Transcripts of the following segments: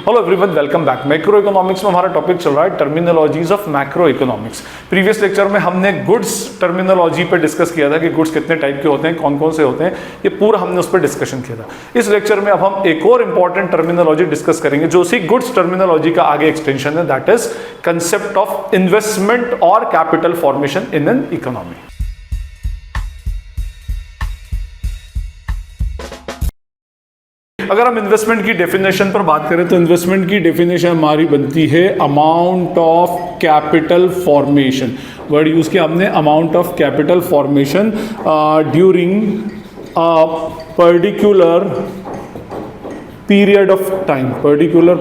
Hello everyone, welcome back. Macro economics में हमारा topic चल रहा है terminologies of macro economics. Previous lecture में हमने गुड्स टर्मिनोलॉजी पे डिस्कस किया था कि गुड्स कितने टाइप के होते हैं, कौन कौन से होते हैं, ये पूरा हमने उस पर डिस्कशन किया था। इस लेक्चर में अब हम एक और इंपॉर्टेंट टर्मिनोलॉजी डिस्कस करेंगे जो उसी गुड्स टर्मिनोलॉजी का आगे एक्सटेंशन है, that is concept of investment और capital formation in an economy. अगर हम इन्वेस्टमेंट की डेफिनेशन पर बात करें तो इन्वेस्टमेंट की डेफिनेशन हमारी बनती है amount of capital formation. Word use किया हमने, amount of capital formation during a particular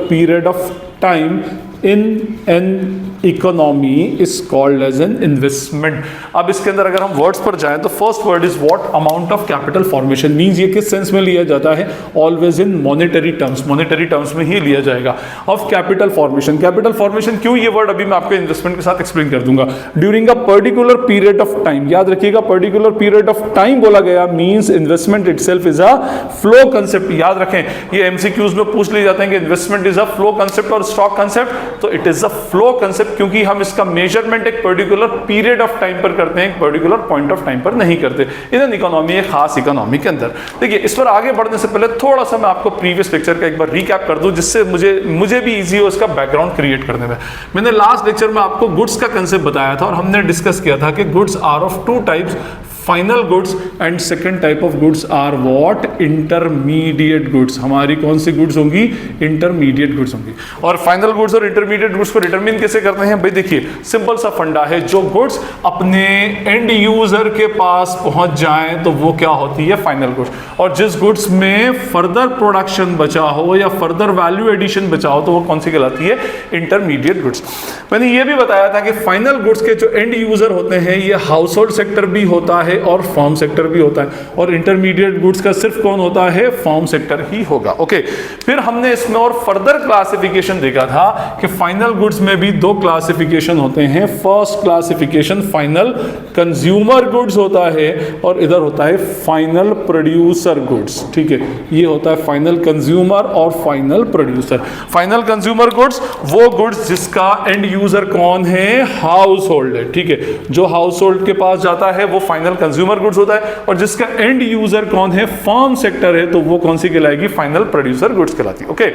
period of time in an economy is called as an investment. अब इसके अंदर अगर हम वर्ड्स पर जाएं तो first word is what, amount of capital formation. Means ये किस सेंस में लिया जाता है, ऑलवेज इन मॉनेटरी टर्म्स में ही लिया जाएगा। Of capital formation, capital formation क्यों, ये वर्ड अभी मैं आपको इन्वेस्टमेंट के साथ एक्सप्लेन कर दूंगा। During a particular period of time, याद रखिएगा पर्टिकुलर पीरियड ऑफ टाइम बोला गया, means investment itself is a flow concept. याद रखें, ये एमसीक्यूज में पूछ लिए जाते हैं कि investment is a flow concept और स्टॉक कंसेप्ट, तो it is a flow concept क्योंकि हम इसका मेजरमेंट एक पर्टिकुलर पीरियड ऑफ टाइम पर करते हैं, एक पर्टिकुलर पॉइंट ऑफ टाइम पर नहीं करते इन एन इकोनॉमी, एक खास इकोनॉमी के अंदर। देखिए, इस पर आगे बढ़ने से पहले थोड़ा सा मैं आपको प्रीवियस लेक्चर का एक बार रिकैप कर दूं जिससे मुझे भी इजी हो इसका बैकग्राउंड क्रिएट करने में। मैंने लास्ट लेक्चर में आपको गुड्स का कंसेप्ट बताया था और हमने डिस्कस किया था कि goods are of two types, final goods and second type of goods are what, intermediate goods. हमारी कौन सी गुड्स होंगी, इंटरमीडिएट गुड्स होंगी। और फाइनल गुड्स और इंटरमीडिएट गुड्स को डिटरमिन कैसे करते हैं भाई, देखिए सिंपल सा फंडा है, जो गुड्स अपने एंड यूजर के पास पहुंच जाएं तो वो क्या होती है, फाइनल गुड्स। और जिस गुड्स में फर्दर प्रोडक्शन बचा हो या फर्दर वैल्यू एडिशन बचा हो तो वो कौन सी कहलाती है, इंटरमीडिएट गुड्स। मैंने ये भी बताया था कि फाइनल गुड्स के जो एंड यूजर होते हैं ये हाउस होल्ड सेक्टर भी होता है और फॉर्म सेक्टर भी होता है, और इंटरमीडिएट गुड्स का सिर्फ कौन होता है, फॉर्म सेक्टर ही होगा। ओके, फिर हमने इसमें और फर्दर क्लासिफिकेशन देखा था कि फाइनल गुड्स में भी दो क्लासिफिकेशन होते हैं। First classification final consumer goods होता है और इधर होता है फाइनल प्रोड्यूसर गुड्स। ठीक है, ये होता है फाइनल कंज्यूमर और final producer. Final consumer goods वो गुड्स जिसका एंड यूजर कौन है, हाउस होल्ड है। ठीक है, जो हाउस होल्ड के पास जाता है वो फाइनल कंज्यूमर गुड्स होता है, और जिसका एंड यूजर कौन है, फर्म सेक्टर है, तो वो कौन सी कहलाएगी, फाइनल प्रोड्यूसर गुड्स कहलाती है। ओके,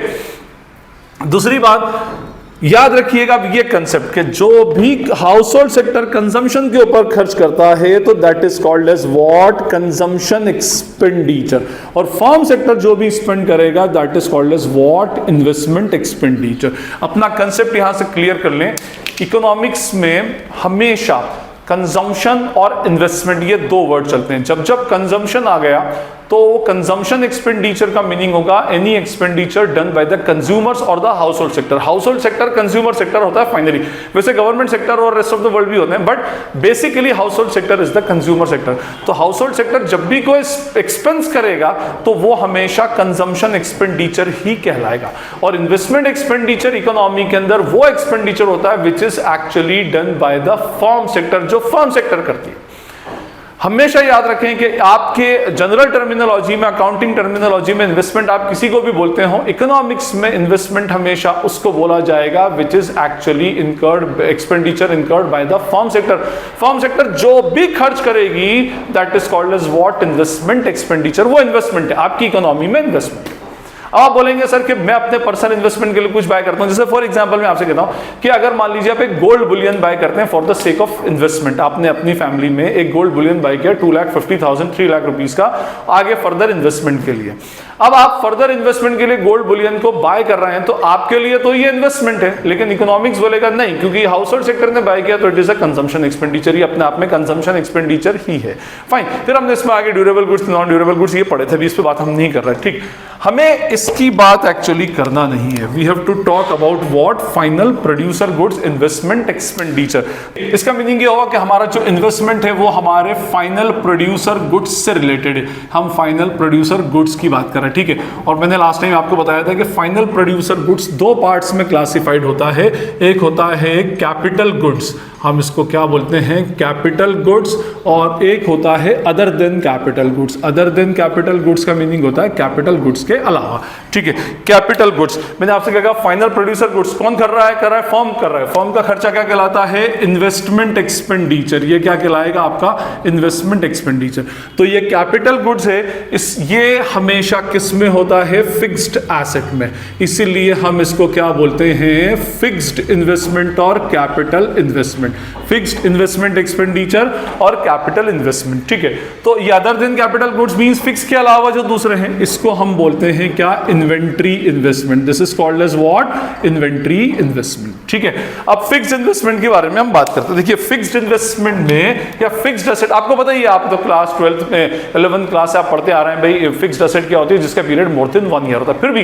दूसरी बात याद रखिएगा ये कंसेप्ट कि जो भी हाउस होल्ड सेक्टर कंजम्पशन के ऊपर खर्च करता है तो that is called as what, consumption expenditure. और फर्म सेक्टर जो भी स्पेंड करेगा that is called as what, investment expenditure. अपना कंसेप्ट यहां से क्लियर कर लें, इकोनॉमिक्स में हमेशा कंजम्पशन और इन्वेस्टमेंट ये दो वर्ड चलते हैं। जब जब कंजम्पशन आ गया तो कंजम्पशन एक्सपेंडिचर का मीनिंग होगा any expenditure done by the consumers और the household sector. Household sector consumer sector होता है फाइनली, वैसे गवर्नमेंट सेक्टर और रेस्ट ऑफ द वर्ल्ड भी होते हैं, but basically household sector is the consumer sector. तो household sector जब भी कोई एक्सपेंस करेगा तो वो हमेशा कंजम्पशन एक्सपेंडिचर ही कहलाएगा। और इन्वेस्टमेंट एक्सपेंडिचर इकोनॉमी के अंदर वो एक्सपेंडिचर होता है विच is actually done by the firm sector, जो फर्म सेक्टर करती है। हमेशा याद रखें कि आपके जनरल टर्मिनोलॉजी में, अकाउंटिंग टर्मिनोलॉजी में इन्वेस्टमेंट आप किसी को भी बोलते हो, इकोनॉमिक्स में इन्वेस्टमेंट हमेशा उसको बोला जाएगा which is actually incurred, expenditure incurred by the firm sector. Firm sector जो भी खर्च करेगी that is called as what, investment expenditure. वो इन्वेस्टमेंट है आपकी इकोनॉमी में, इन्वेस्टमेंट। आप बोलेंगे सर कि मैं अपने पर्सनल इन्वेस्टमेंट के लिए कुछ बाय करता हूं, जैसे फॉर एग्जांपल मैं आपसे कहता हूं कि अगर मान लीजिए आप एक गोल्ड बुलियन बाय करते हैं for the sake of investment, आपने अपनी फैमिली में एक गोल्ड बुलियन बाय किया 2,50,000 3 लाख रुपीस का, आगे फर्दर इन्वेस्टमेंट के लिए। अब आप फर्दर इन्वेस्टमेंट के लिए गोल्ड बुलियन को बाय कर रहे हैं तो आपके लिए तो ये इन्वेस्टमेंट है, लेकिन इकोनॉमिक्स बोलेगा नहीं, क्योंकि हाउस होल्ड सेक्टर ने बाय किया तो it is a consumption expenditure, ही अपने आप में कंजम्पशन एक्सपेंडिचर ही है। फाइन, फिर हमने इसमें आगे durable goods, non durable goods ये पढ़े थे, अभी इस पे बात हम नहीं कर रहे। ठीक, हमें इसकी बात एक्चुअली करना नहीं है। We have to talk about what, final producer goods, investment expenditure. इसका मीनिंग ये होगा कि हमारा जो इन्वेस्टमेंट है वो हमारे फाइनल प्रोड्यूसर गुड्स से रिलेटेड है। हम फाइनल प्रोड्यूसर गुड्स की बात कर रहे हैं। ठीक है, और मैंने लास्ट टाइम आपको बताया था कि फाइनल प्रोड्यूसर गुड्स दो पार्ट्स में क्लासिफाइड होता है। एक होता है कैपिटल गुड्स, हम इसको क्या बोलते हैं, कैपिटल गुड्स, और एक होता है other than capital goods. Other than capital goods का मीनिंग होता है कैपिटल गुड्स के अलावा। ठीक है। कैपिटल गुड्स, मैंने आपसे क्या कहा, फाइनल प्रोड्यूसर गुड्स कौन कर रहा है, फर्म कर रहा है। फर्म का खर्चा क्या कहलाता है, इन्वेस्टमेंट एक्सपेंडिचर। ये क्या कहलाएगा आपका, इन्वेस्टमेंट एक्सपेंडिचर। तो ये कैपिटल गुड्स है, ये हमेशा किस में होता है, फिक्स्ड एसेट में, इसीलिए हम इसको क्या बोलते हैं, फिक्स्ड इन्वेस्टमेंट और capital investment, fixed investment expenditure और कैपिटल इन्वेस्टमेंट। ठीक है, तो ये other than capital goods means fix के अलावा जो दूसरे हैं, इसको हम बोलते हैं क्या, inventory investment. This is called as what, inventory investment. ठीक है, अब फिक्स्ड इन्वेस्टमेंट के बारे में हम बात करते हैं। देखिए फिक्स्ड इन्वेस्टमेंट में या फिक्स्ड एसेट, आपको पता ही है, आप तो क्लास 12th में 11th क्लास से आप पढ़ते आ रहे हैं भाई, फिक्स्ड एसेट क्या होती है, जिसका पीरियड मोर देन 1 ईयर होता है। फिर भी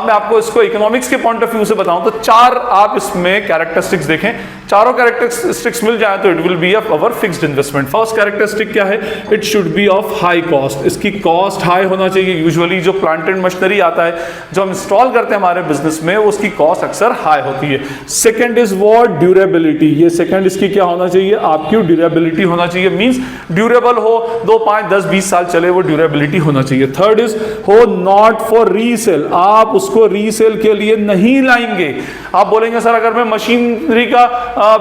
मैं आपको इसको इकोनॉमिक्स के पॉइंट ऑफ व्यू से बताऊं तो 4 आप इसमें कैरेक्टरिस्टिक्स देखें, चारों कैरेक्टरिस्टिक्स मिल जाए तो it will be of our fixed investment. First characteristic क्या है, it should be of high cost, इसकी कॉस्ट हाई होना चाहिए। यूजुअली जो प्लांट एंड मशीनरी आता है जो हम इंस्टॉल करते हैं हमारे बिजनेस में, उसकी कॉस्ट अक्सर हाई होती है। सेकंड इज व्हाट, ड्यूरेबिलिटी, ये सेकंड इसकी क्या होना चाहिए, आपकी ड्यूरेबिलिटी होना चाहिए, मींस ड्यूरेबल हो, 2, 5, 10, 20 साल चले, वो ड्यूरेबिलिटी होना चाहिए। थर्ड इज हो नॉट फॉर रीसेल, आप उसको रीसेल के लिए नहीं लाएंगे। आप बोलेंगे सर अगर मैं मशीनरी का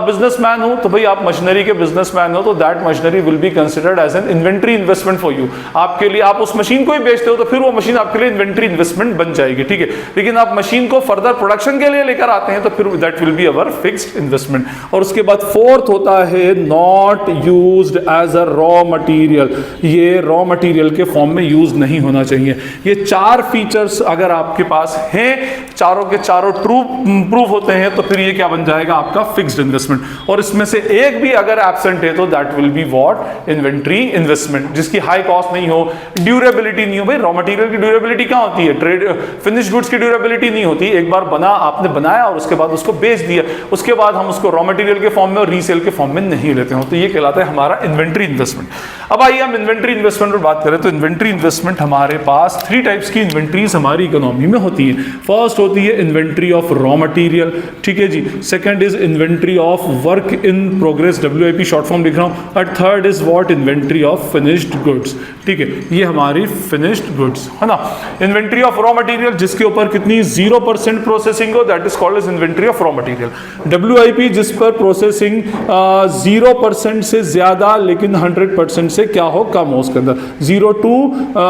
बिजनेसमैन हूं, तो भाई आप मशीनरी के बिजनेसमैन हो तो that machinery will be considered as an inventory investment for you. आपके लिए, आप उस मशीन को ही बेचते हो तो फिर वो मशीन आपके लिए इन्वेंट्री इन्वेस्टमेंट बन जाएगी। ठीक है, लेकिन आप मशीन को फर्दर प्रोडक्शन के लिए लेकर आते हैं तो फिर that will be our fixed investment. और उसके बाद फोर्थ होता है not used as a raw material, ये रॉ मटेरियल के फॉर्म में यूज नहीं होना चाहिए। ये 4 फीचर्स अगर आपके पास हैं, चारों के चारों ट्रू प्रूफ होते हैं, तो फिर ये क्या बन जाएगा आपका फिक्स्ड इन्वेस्टमेंट। और इसमें से एक भी अगर एब्सेंट है तो that will be what, inventory investment, जिसकी हाई कॉस्ट नहीं हो, ड्यूरेबिलिटी नहीं हो। भाई रॉ मटेरियल की ड्यूरेबिलिटी क्या होती है, ट्रेड फिनिश गुड्स की ड्यूरेबिलिटी नहीं होती। एक बार आपने बनाया और उसके बाद उसको बेच दिया, उसके बाद हम उसको रॉ मटेरियल के फॉर्म में और रीसेल के फॉर्म में नहीं लेते हो, तो ये कहलाता है हमारा इन्वेंट्री इन्वेस्टमेंट। अब आइए हम इन्वेंट्री इन्वेस्टमेंट पर बात करें तो इन्वेंट्री इन्वेस्टमेंट हमारे पास 3 टाइप्स की इन्वेंट्रीज हमारी इकोनॉमी में होती है। फर्स्ट होती है इन्वेंट्री ऑफ रॉ मटेरियल, ठीक है जी। Second is inventory of work in progress, WIP short form लिख रहा हूं। और third is what, inventory of finished goods. ठीक है, ये हमारी फिनिश्ड गुड्स है ना। इन्वेंट्री ऑफ रॉ मटेरियल जिसके ऊपर कितनी 0% प्रोसेसिंग हो, that is called as inventory of raw material. WIP जिस पर प्रोसेसिंग 0% से ज्यादा लेकिन 100% से क्या हो, कम हो, उसके अंदर 0 to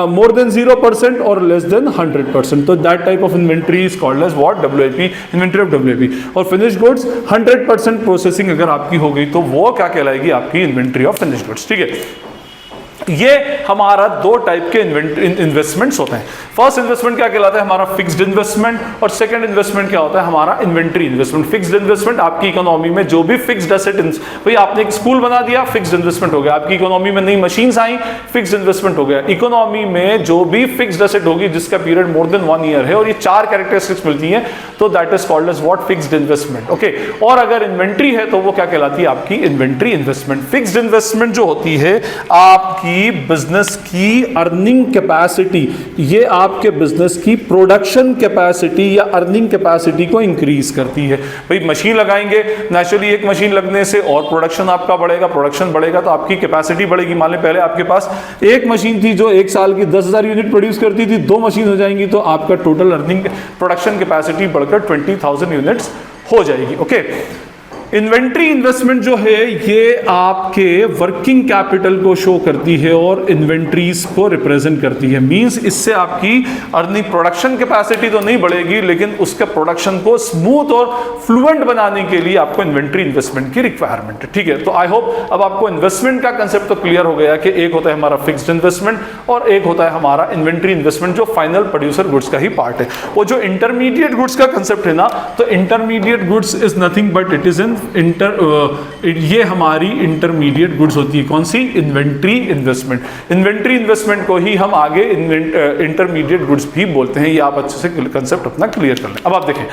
more than 0% और less than 100%, तो that type of inventory is called as what, WIP, inventory of WIP। और finished goods 100% प्रोसेसिंग अगर आपकी हो गई तो वो क्या कहलाएगी, आपकी इन्वेंट्री ऑफ फिनिश्ड गुड्स। ठीक है, ये हमारा 2 टाइप के इन्वेस्टमेंट्स होते हैं। फर्स्ट इन्वेस्टमेंट क्या कहलाता है, हमारा फिक्स्ड इन्वेस्टमेंट, और सेकंड इन्वेस्टमेंट क्या होता है, हमारा इन्वेंट्री इन्वेस्टमेंट। फिक्स्ड इन्वेस्टमेंट आपकी इकोनॉमी में जो भी फिक्स्ड एसेट, भाई आपने एक स्कूल बना दिया, फिक्स्ड इन्वेस्टमेंट हो गया। आपकी इकोनॉमी में नई मशीन्स आई, फिक्स्ड इन्वेस्टमेंट हो गया। इकोनॉमी में जो भी फिक्स्ड एसेट होगी जिसका पीरियड मोर देन 1 ईयर है और ये 4 कैरेक्टरिस्टिक्स मिलती हैं, तो that is called as what, fixed investment. Okay, और अगर इन्वेंट्री है तो वो क्या कहलाती है, आपकी इन्वेंट्री इन्वेस्टमेंट। फिक्स्ड इन्वेस्टमेंट जो होती है आपकी बिजनेस की अर्निंग कैपेसिटी, ये आपके बिजनेस की प्रोडक्शन कैपेसिटी या अर्निंग कैपेसिटी को इंक्रीज करती है। भाई मशीन लगाएंगे, नेचुरली एक मशीन लगने से और प्रोडक्शन आपका बढ़ेगा, प्रोडक्शन बढ़ेगा तो आपकी कैपेसिटी बढ़ेगी। मान लें पहले आपके पास एक मशीन थी जो 1 साल की 10,000 यूनिट प्रोड्यूस करती थी, 2 मशीन हो जाएंगी तो आपका टोटल अर्निंग प्रोडक्शन कैपेसिटी बढ़कर 20,000 यूनिट्स हो जाएगी। ओके, इन्वेंट्री इन्वेस्टमेंट जो है ये आपके वर्किंग कैपिटल को शो करती है और इन्वेंट्रीज को रिप्रेजेंट करती है। मींस इससे आपकी अर्निंग प्रोडक्शन कैपेसिटी तो नहीं बढ़ेगी, लेकिन उसके प्रोडक्शन को स्मूथ और फ्लुएंट बनाने के लिए आपको इन्वेंट्री इन्वेस्टमेंट की रिक्वायरमेंट है। ठीक है, तो आई होप अब आपको इन्वेस्टमेंट का कंसेप्ट तो क्लियर हो गया कि एक होता है हमारा फिक्स्ड इन्वेस्टमेंट और एक होता है हमारा इन्वेंट्री इन्वेस्टमेंट जो फाइनल प्रोड्यूसर गुड्स का ही पार्ट है। वो जो इंटरमीडिएट गुड्स का कंसेप्ट है ना, तो intermediate goods is nothing but it is in ये हमारी इंटरमीडिएट गुड्स होती है। कौन सी, इन्वेंट्री इन्वेस्टमेंट। इन्वेंट्री इन्वेस्टमेंट को ही हम आगे इंटरमीडिएट गुड्स भी बोलते हैं। ये आप अच्छे से कंसेप्ट अपना क्लियर कर लें। अब आप देखें,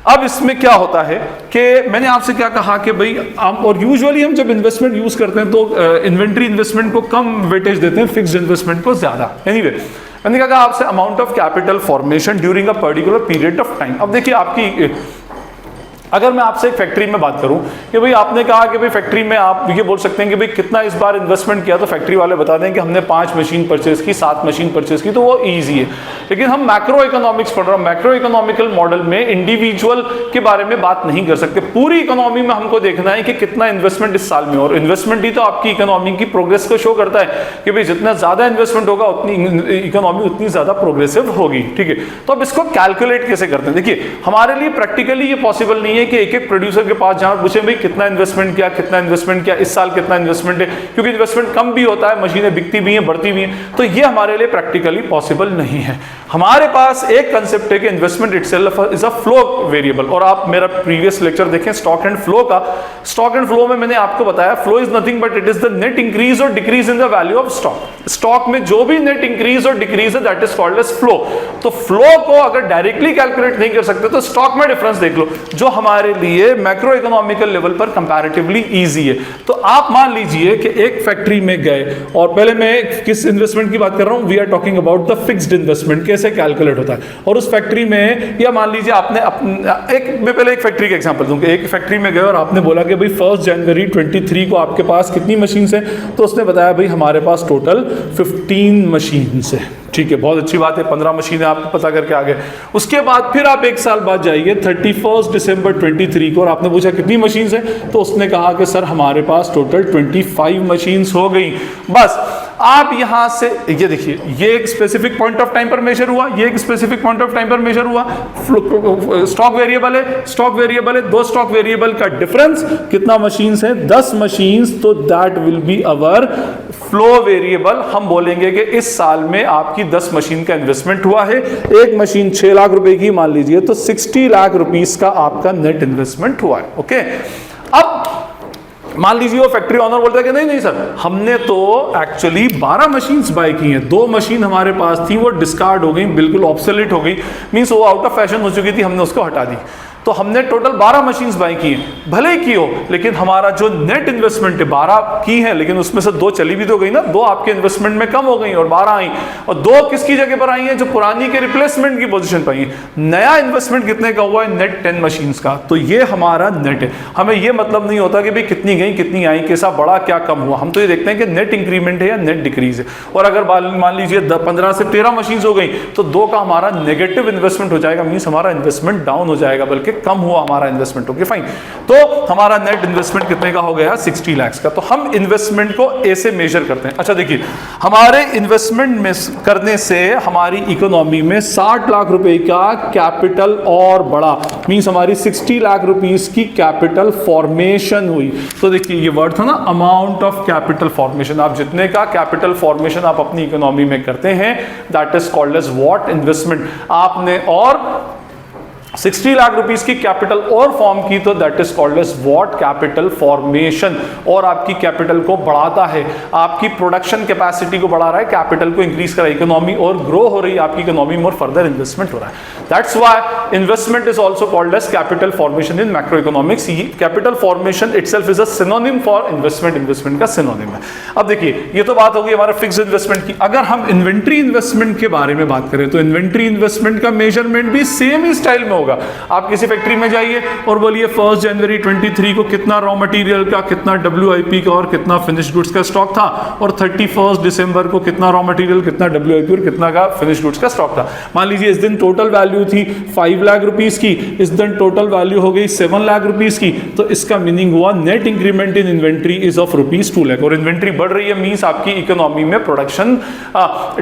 अब इसमें क्या होता है कि मैंने आपसे क्या कहा कि भाई और यूजुअली हम जब इन्वेस्टमेंट यूज करते हैं तो इन्वेंट्री इन्वेस्टमेंट को कम वेटेज देते हैं, फिक्स्ड इन्वेस्टमेंट को ज्यादा। एनीवे, मैंने क्या कहा आपसे, amount of capital formation during a particular period of time. अब देखिए आपकी अगर मैं आपसे एक फैक्ट्री में बात करूं कि भाई आपने कहा कि भाई फैक्ट्री में आप ये बोल सकते हैं कि भाई कितना इस बार इन्वेस्टमेंट किया, तो फैक्ट्री वाले बता दें कि हमने 5 मशीन परचेज की, 7 मशीन परचेज की, तो वो ईजी है। लेकिन हम मैक्रो इकोनॉमिक्स पढ़ रहे हैं, मैक्रो इकोनॉमिकल मॉडल में इंडिविजुअल के बारे में बात नहीं कर सकते। पूरी इकोनॉमी में हमको देखना है कि कितना इन्वेस्टमेंट इस साल में, और इन्वेस्टमेंट ही तो आपकी इकोनॉमी की प्रोग्रेस को शो करता है कि भाई जितना ज्यादा इन्वेस्टमेंट होगा उतनी इकोनॉमी उतनी ज्यादा प्रोग्रेसिव होगी, ठीक है। तो अब इसको कैलकुलेट कैसे करते हैं? देखिए हमारे लिए प्रैक्टिकली ये पॉसिबल नहीं है कि एक एक प्रोड्यूसर के पास जहां पूछे भाई कितना इन्वेस्टमेंट किया, कितना इन्वेस्टमेंट किया, इस साल कितना इन्वेस्टमेंट है, क्योंकि इन्वेस्टमेंट कम भी होता है, मशीनें बिकती भी हैं, बढ़ती भी हैं, तो ये हमारे लिए प्रैक्टिकली पॉसिबल नहीं है। हमारे पास एक कंसेप्ट है कि investment itself is a flow variable, और आप मेरा प्रीवियस लेक्चर देखें स्टॉक एंड फ्लो का। स्टॉक एंड फ्लो में मैंने आपको बताया flow is nothing but it is the net increase और decrease in the value of stock. Stock में जो भी नेट इंक्रीज और डिक्रीज है that is called as flow. तो फ्लो को अगर डायरेक्टली कैलकुलेट नहीं कर सकते तो स्टॉक में डिफरेंस देख लो, जो हमारे लिए मैक्रो इकोनॉमिकल लेवल पर कंपैरेटिवली इजी है। तो आप मान लीजिए कि एक फैक्ट्री में गए, और पहले मैं किस इन्वेस्टमेंट की बात कर रहा हूं, we are talking about the fixed investment, कैसे कैलकुलेट होता है। और उस फैक्ट्री में, या मान लीजिए आपने मैं पहले एक फैक्ट्री का एग्जांपल दूंगा। एक फैक्ट्री में गए और आपने बोला कि भाई 1 जनवरी 23 को आपके पास कितनी मशीन है, तो उसने बताया भाई हमारे पास टोटल 15 मशीन है। ठीक है, बहुत अच्छी बात है, 15 मशीनें आपको पता करके आ गए। उसके बाद फिर आप एक साल बाद जाइए 31 दिसंबर 23 को, और आपने पूछा कितनी मशीन है, तो उसने कहा कि सर हमारे पास टोटल 25 मशीन हो गई। बस आप यहां से ये देखिए, ये एक स्पेसिफिक पॉइंट ऑफ टाइम पर मेजर हुआ, ये एक स्पेसिफिक पॉइंट ऑफ टाइम पर मेजर हुआ। स्टॉक वेरिएबल है, स्टॉक वेरिएबल है, दो स्टॉक वेरिएबल का डिफरेंस कितना मशीन्स है, 10 मशीन्स, तो that will be our flow variable. हम बोलेंगे कि इस साल में आपकी 10 मशीन का इन्वेस्टमेंट हुआ है, एक मशीन 6 लाख रुपए की मान लीजिए, तो 60 लाख रुपीस का आपका नेट इन्वेस्टमेंट हुआ है। ओके, अब मान लीजिए वो फैक्ट्री ऑनर बोलता है कि नहीं नहीं सर, हमने तो एक्चुअली 12 मशीन्स बाय की हैं, 2 मशीन हमारे पास थी वो डिस्कार्ड हो गई, बिल्कुल ऑब्सोलीट हो गई, मींस वो आउट ऑफ फैशन हो चुकी थी, हमने उसको हटा दी, तो हमने टोटल 12 मशीन्स बाय की हैं। भले ही की हो, लेकिन हमारा जो नेट इन्वेस्टमेंट है 12 की है, लेकिन उसमें से 2 चली भी तो गई ना, 2 आपके इन्वेस्टमेंट में कम हो गई और 12 आई, और 2 किसकी जगह पर आई हैं, जो पुरानी के रिप्लेसमेंट की पोजीशन पर आई है। नया इन्वेस्टमेंट कितने का हुआ है, नेट 10 मशीन्स का, तो ये हमारा नेट है। हमें ये मतलब नहीं होता कि भाई कितनी गई कितनी आई, कैसा बढ़ा क्या कम हुआ, हम तो ये देखते हैं कि नेट इंक्रीमेंट है या नेट डिक्रीज है। और अगर मान लीजिए 15 से 13 मशीन्स हो गई, तो 2 का हमारा नेगेटिव इन्वेस्टमेंट हो जाएगा, मीन्स हमारा इन्वेस्टमेंट डाउन हो जाएगा, बल्कि कम हुआ हमारा इन्वेस्टमेंट। ओके फाइन, तो हमारा नेट इन्वेस्टमेंट कितने का हो गया, 60 लाख का। तो हम इन्वेस्टमेंट को ऐसे मेजर करते हैं। अच्छा देखिए, हमारे इन्वेस्टमेंट में करने से हमारी इकोनॉमी में 60 लाख रुपए का कैपिटल और बढ़ा, मींस हमारी 60 लाख रुपीस की कैपिटल फॉर्मेशन हुई। तो देखिए ये वर्ड था ना, अमाउंट ऑफ कैपिटल फॉर्मेशन, आप जितने का कैपिटल फॉर्मेशन आप अपनी इकोनॉमी में करते हैं that is called as what, investment. आपने और 60 लाख रुपीस की कैपिटल और फॉर्म की, तो that is called as what, capital formation. और आपकी कैपिटल को बढ़ाता है, आपकी प्रोडक्शन कैपेसिटी को बढ़ा रहा है, कैपिटल को इंक्रीज कर रहा है, इकोनॉमी और ग्रो हो रही है, आपकी इकोनॉमी में और फर्दर इन्वेस्टमेंट हो रहा है। That's why investment is also called as capital formation in macroeconomics. Capital formation itself is a synonym for investment, investment का सिनोनिम है। अब देखिए, ये तो बात होगी हमारा फिक्स्ड इन्वेस्टमेंट की। अगर हम इन्वेंट्री इन्वेस्टमेंट के बारे में बात करें, तो इन्वेंट्री इन्वेस्टमेंट का मेजरमेंट भी सेम ही स्टाइल में होगा। आप किसी फैक्ट्री में जाइए और बोलिए 1 जनवरी 23 को कितना रॉ मटेरियल का, कितना WIP का और कितना फिनिश्ड गुड्स का स्टॉक था, और 31 दिसंबर को कितना रॉ मटेरियल, कितना WIP और कितना का फिनिश्ड गुड्स का स्टॉक था। मान लीजिए इस दिन टोटल वैल्यू थी 5 लाख रुपीस की, इस दिन टोटल वैल्यू हो गई 7 लाख रुपीस की, तो इसका मीनिंग हुआ net increment in inventory is of rupees 2 lakh. और इन्वेंट्री बढ़ रही है मींस आपकी इकोनॉमी में प्रोडक्शन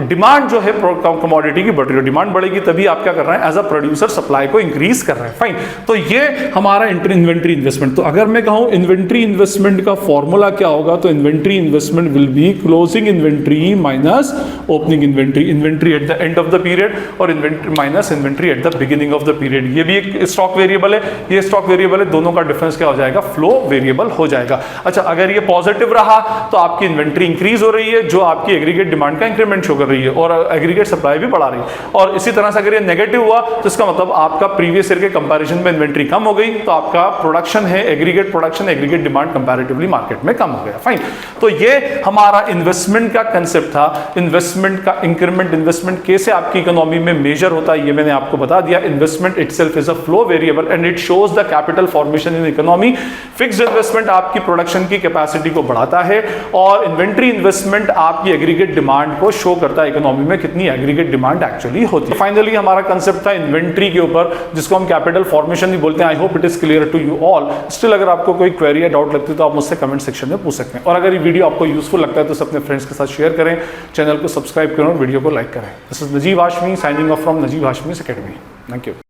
डिमांड जो है कमोडिटी की बढ़ रही है, डिमांड बढ़ेगी तभी आप क्या कर रहे हैं, एज अ प्रोड्यूसर सप्लाई को इंक्रीज कर रहे हैं। फाइन, तो ये हमारा इन्वेंट्री इन्वेस्टमेंट। तो अगर मैं कहूं इन्वेंट्री इन्वेस्टमेंट का फॉर्मूला क्या होगा, तो inventory investment will be closing inventory minus opening inventory, inventory at the end of the period और inventory minus inventory at the beginning of the period. ये भी एक स्टॉक वेरिएबल है, ये स्टॉक वेरिएबल है, दोनों का डिफरेंस क्या हो जाएगा, फ्लो वेरिएबल हो जाएगा। अच्छा, अगर ये पॉजिटिव रहा तो आपकी इन्वेंट्री इंक्रीज हो रही है, जो आपकी एग्रीगेट डिमांड का इंक्रीमेंट शो कर रही है और एग्रीगेट सप्लाई भी बढ़ा रही है। और इसी तरह से अगर ये नेगेटिव हुआ तो इसका मतलब आपका प्रीवियस ईयर के कंपैरिजन में इन्वेंट्री कम हो गई तो आपका प्रोडक्शन है, aggregate production, aggregate demand comparatively market में कम हो गया। फाइन, तो ये हमारा इन्वेस्टमेंट का कंसेप्ट था। इन्वेस्टमेंट का इंक्रीमेंट, इन्वेस्टमेंट कैसे आपकी इकोनॉमी में मेजर होता है ये मैंने आपको बता दिया। Investment itself is a flow variable and it shows the capital formation in economy. Fixed investment आपकी प्रोडक्शन की कैपेसिटी को बढ़ाता है और इन्वेंट्री इन्वेस्टमेंट आपकी एग्रीगेट डिमांड को शो करता है इकोनॉमी में कितनी एग्रीगेट डिमांड एक्चुअली होती है। फाइनली हमारा कंसेप्ट था इन्वेंट्री के ऊपर, जिसको हम कैपिटल फॉर्मेशन भी बोलते हैं। I hope it is clear to you all. Still अगर आपको कोई क्वेरी या डाउट लगती है तो आप मुझसे कमेंट सेक्शन में पूछ सकते हैं। और अगर ये वीडियो आपको यूजफुल लगता है तो अपने फ्रेंड्स के साथ शेयर करें, चैनल को सब्सक्राइब करें और वीडियो को लाइक करें। This is Najeeb Hashmi signing off from Najeeb Hashmi Academy. Thank you.